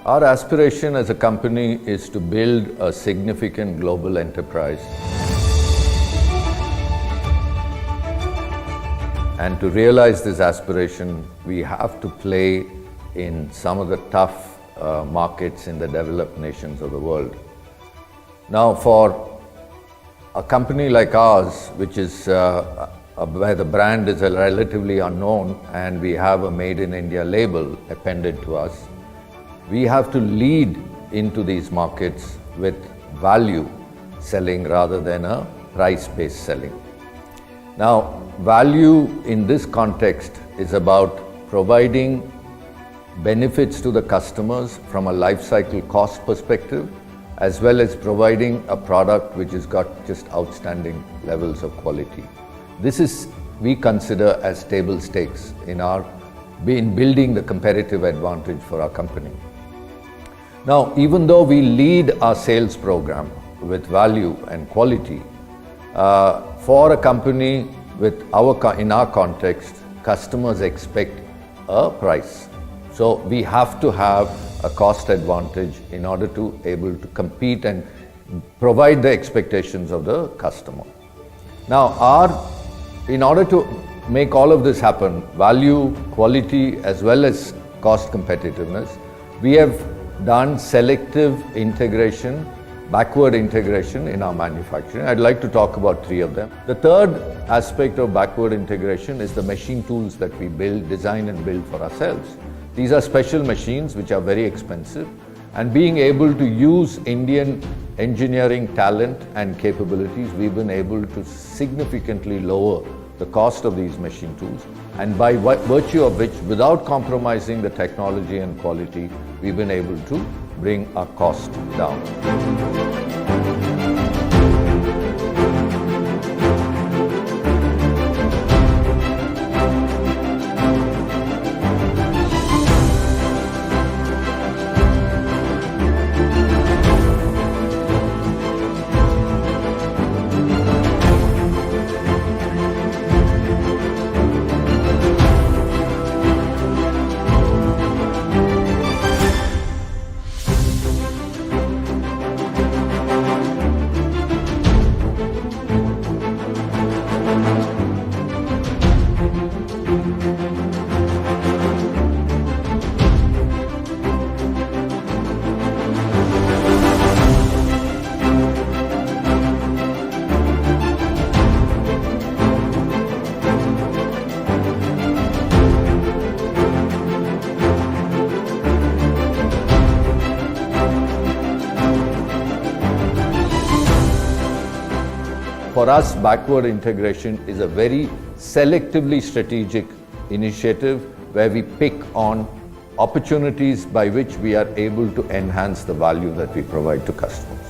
Our aspiration as a company is to build a significant global enterprise. And to realize this aspiration, we have to play in some of the tough markets in the developed nations of the world. Now, for a company like ours, which is where the brand is relatively unknown and we have a Made in India label appended to us, we have to lead into these markets with value selling rather than a price-based selling. Now, value in this context is about providing benefits to the customers from a life cycle cost perspective, as well as providing a product which has got just outstanding levels of quality. This is, we consider, as table stakes in building the competitive advantage for our company. Now, even though we lead our sales program with value and quality, for a company in our context, customers expect a price. So we have to have a cost advantage in order to able to compete and provide the expectations of the customer. Now, in order to make all of this happen, value, quality, as well as cost competitiveness, we have done selective integration, backward integration in our manufacturing. I'd like to talk about 3 of them. The third aspect of backward integration is the machine tools that we design and build for ourselves. These are special machines which are very expensive, and being able to use Indian engineering talent and capabilities, we've been able to significantly lower the cost of these machine tools, and by virtue of which, without compromising the technology and quality, we've been able to bring our cost down. For us, backward integration is a very selectively strategic initiative where we pick on opportunities by which we are able to enhance the value that we provide to customers.